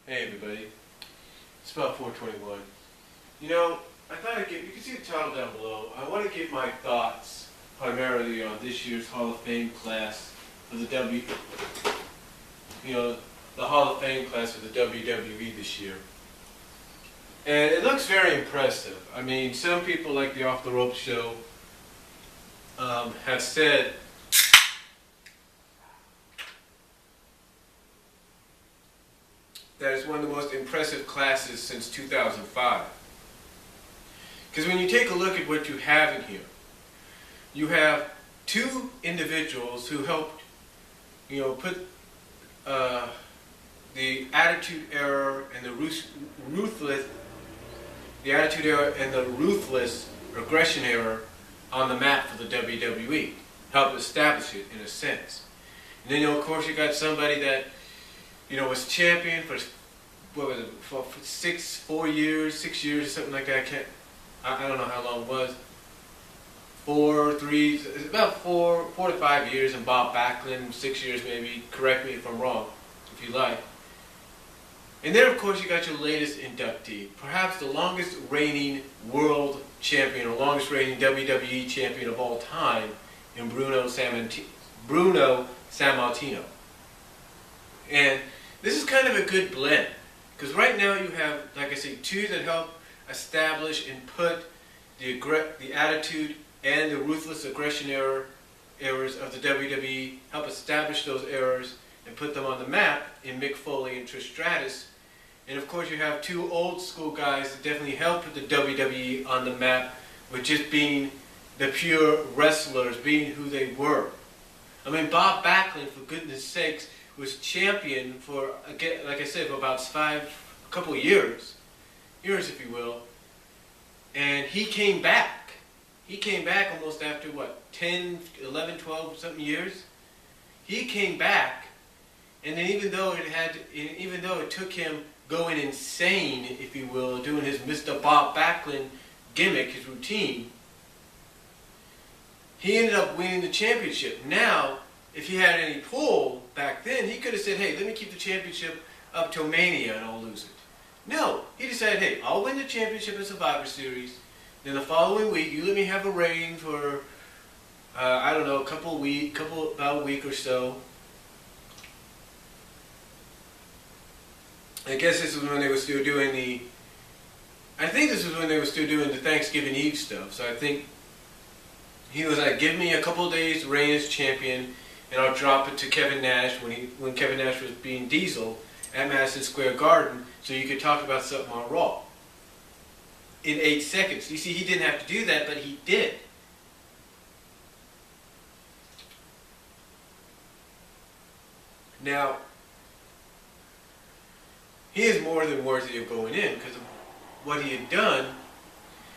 Hey everybody, it's about 4:21. You know, I thought I'd you can see the title down below. I want to give my thoughts primarily on this year's Hall of Fame class of the the Hall of Fame class of the WWE this year. And it looks very impressive. I mean, some people like the Off the Rope show have said that it's one of the most impressive classes since 2005. Because when you take a look at what you have in here, you have two individuals who helped, put the Attitude Era and the ruthless aggression era on the map for the WWE, helped establish it in a sense. And then, of course, you got somebody that was champion for, what was it, for 6 years or something like that. I don't know how long it was. About four to 5 years, and Bob Backlund, 6 years maybe. Correct me if I'm wrong, if you like. And then, of course, you got your latest inductee, perhaps the longest reigning world champion, or longest reigning WWE champion of all time, in Bruno Sammartino. And this is kind of a good blend, because right now you have, like I say, two that help establish and put the attitude and the ruthless aggression eras of the WWE, help establish those eras and put them on the map in Mick Foley and Trish Stratus. And of course you have two old school guys that definitely helped put the WWE on the map with just being the pure wrestlers, being who they were. I mean, Bob Backlund, for goodness sakes, was champion for, again, like I said, for about a couple of years if you will, and he came back. He came back almost after, 10, 11, 12 something years? He came back, and then even though it took him going insane, if you will, doing his Mr. Bob Backlund gimmick, his routine, he ended up winning the championship. Now, if he had any pull back then, he could have said, hey, let me keep the championship up till Mania and I'll lose it. No, he decided, hey, I'll win the championship in Survivor Series. Then the following week, you let me have a reign for, I don't know, about a week or so. I guess this was when they were still doing the Thanksgiving Eve stuff. So I think he was like, give me a couple of days to reign as champion, and I'll drop it to Kevin Nash when Kevin Nash was being Diesel at Madison Square Garden, so you could talk about something on Raw in 8 seconds. You see, he didn't have to do that, but he did. Now, he is more than worthy of going in because of what he had done.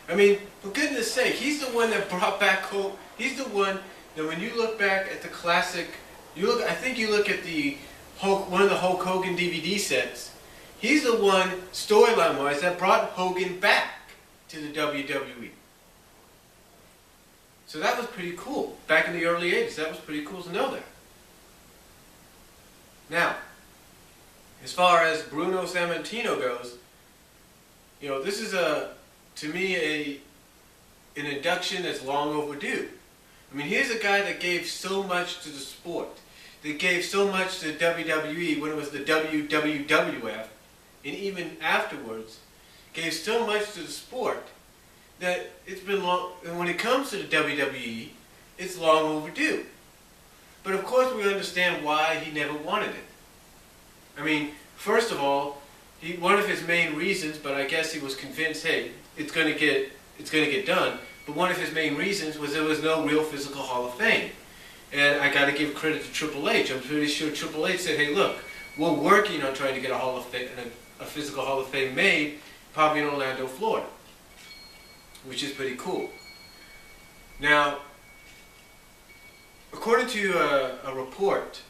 I mean, for goodness sake, he's the one that brought back Hulk. He's the one that when you look back at the classic, I think you look at one of the Hulk Hogan DVD sets, he's the one, storyline-wise, that brought Hogan back to the WWE. So that was pretty cool. Back in the early 80s, that was pretty cool to know that. Now, as far as Bruno Sammartino goes, this is to me, an induction that's long overdue. I mean, here's a guy that gave so much to the sport, that gave so much to WWE when it was the WWF, and even afterwards, gave so much to the sport that it's been long, and when it comes to the WWE, it's long overdue. But of course we understand why he never wanted it. I mean, first of all, one of his main reasons, but I guess he was convinced, hey, it's going to get done. But one of his main reasons was there was no real physical Hall of Fame. And I got to give credit to Triple H. I'm pretty sure Triple H said, hey, look, we're working on trying to get a physical Hall of Fame made, probably in Orlando, Florida, which is pretty cool. Now, according to a report,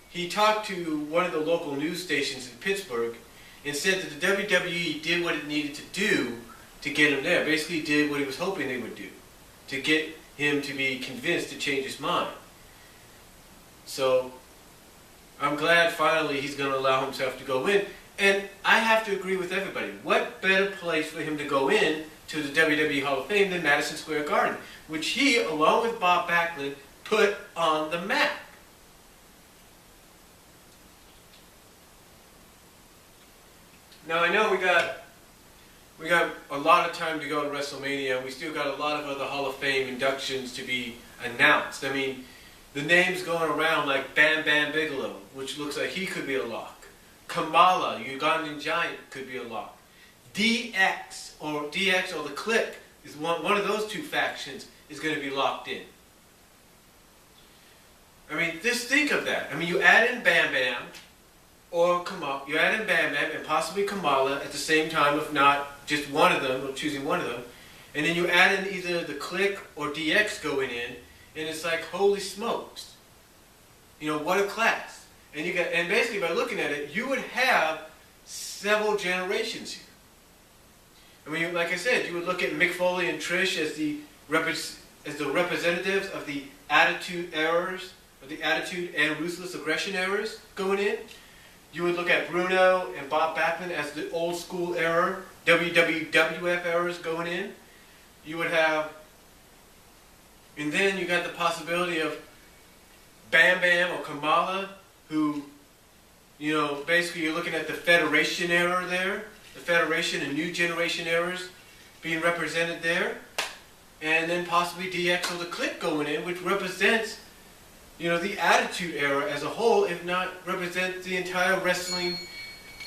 he talked to one of the local news stations in Pittsburgh and said that the WWE did what it needed to do to get him there. Basically did what he was hoping they would do, to get him to be convinced to change his mind. So I'm glad finally he's going to allow himself to go in. And I have to agree with everybody. What better place for him to go in to the WWE Hall of Fame than Madison Square Garden, which he, along with Bob Backlund, put on the map. Now I know we got a lot of time to go to WrestleMania, and we still got a lot of other Hall of Fame inductions to be announced. I mean, the names going around like Bam Bam Bigelow, which looks like he could be a lock. Kamala, Ugandan Giant, could be a lock. DX or the Click is one of those two factions is going to be locked in. I mean, just think of that. I mean, you add in Bam Bam or Kamala, you add in Bam Bam and possibly Kamala at the same time, if not just one of them, or choosing one of them, and then you add in either the Click or DX going in, and it's like, holy smokes. You know, what a class. And basically by looking at it, you would have several generations here. I mean, like I said, you would look at Mick Foley and Trish as the representatives of the Attitude eras, of the Attitude and Ruthless Aggression eras going in. You would look at Bruno and Bob Backlund as the old school era, WWF eras going in. You would have, and then you got the possibility of Bam Bam or Kamala, who, you know, basically you're looking at the Federation era there, the Federation and New Generation eras being represented there, and then possibly DX or the Click going in, which represents, you know, the Attitude era as a whole, if not represents the entire wrestling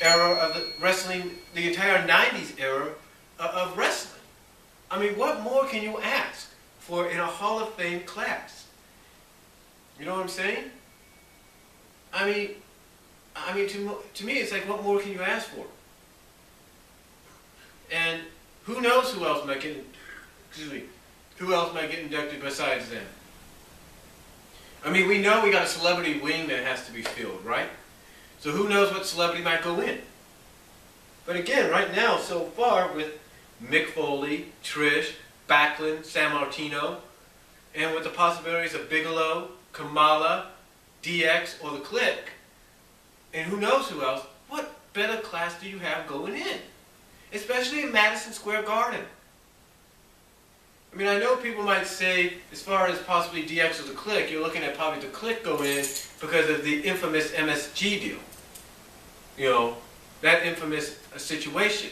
era of the entire 90s era of wrestling. I mean, what more can you ask for in a Hall of Fame class? You know what I'm saying? I mean, to me, it's like, what more can you ask for? And who knows who else might get inducted besides them? I mean, we know we got a celebrity wing that has to be filled, right? So who knows what celebrity might go in? But again, right now, so far, with Mick Foley, Trish, Backlund, San Martino, and with the possibilities of Bigelow, Kamala, DX, or the Click, and who knows who else, what better class do you have going in? Especially in Madison Square Garden. I mean, I know people might say, as far as possibly DX or the Click, you're looking at probably the Click go in because of the infamous MSG deal. You know, that infamous situation.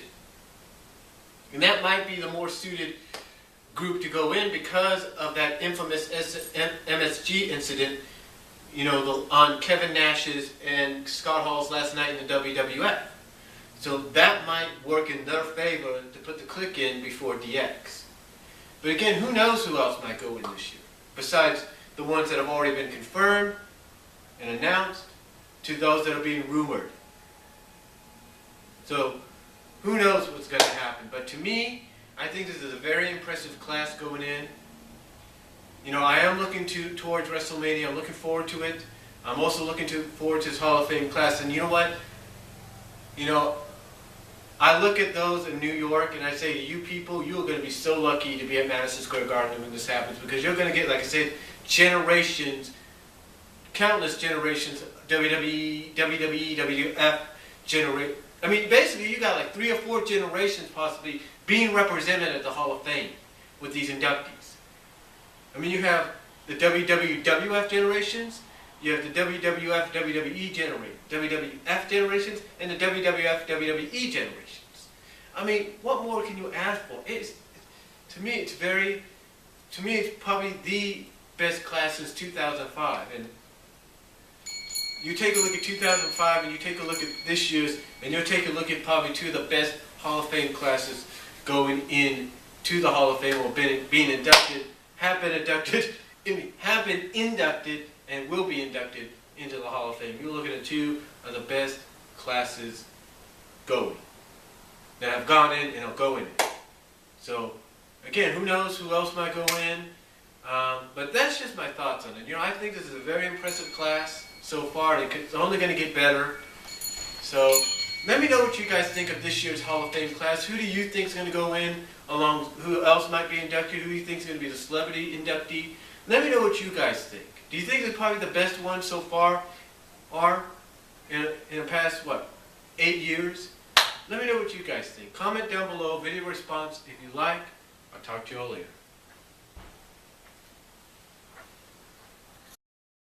And that might be the more suited group to go in because of that infamous MSG incident, you know, on Kevin Nash's and Scott Hall's last night in the WWF. So that might work in their favor to put the Click in before DX. But again, who knows who else might go in this year, besides the ones that have already been confirmed and announced, to those that are being rumored. So who knows what's going to happen. But to me, I think this is a very impressive class going in. You know, I am looking towards WrestleMania. I'm looking forward to it. I'm also looking forward to this Hall of Fame class. And you know what? You know, I look at those in New York and I say to you people, you're going to be so lucky to be at Madison Square Garden when this happens, because you're going to get, like I said, generations, countless generations, WWE, WWF generation. I mean, basically, you got like 3 or 4 generations possibly being represented at the Hall of Fame with these inductees. I mean, you have the WWF generations, you have the WWF, WWF generations, and the WWF, WWE generations. I mean, what more can you ask for? To me, it's probably the best class since 2005. And you take a look at 2005 and you take a look at this year's, and you'll take a look at probably 2 of the best Hall of Fame classes going in to the Hall of Fame, or being inducted, have been inducted, and will be inducted into the Hall of Fame. You're looking at 2 of the best classes going, that have gone in and will go in it. So, again, who knows who else might go in, but that's just my thoughts on it. You know, I think this is a very impressive class so far. It's only going to get better. So, let me know what you guys think of this year's Hall of Fame class. Who do you think is going to go in, along who else might be inducted? Who do you think is going to be the celebrity inductee? Let me know what you guys think. Do you think it's probably the best one so far, are in the past, what, 8 years. Let me know what you guys think. Comment down below, video response if you like. I'll talk to you all later.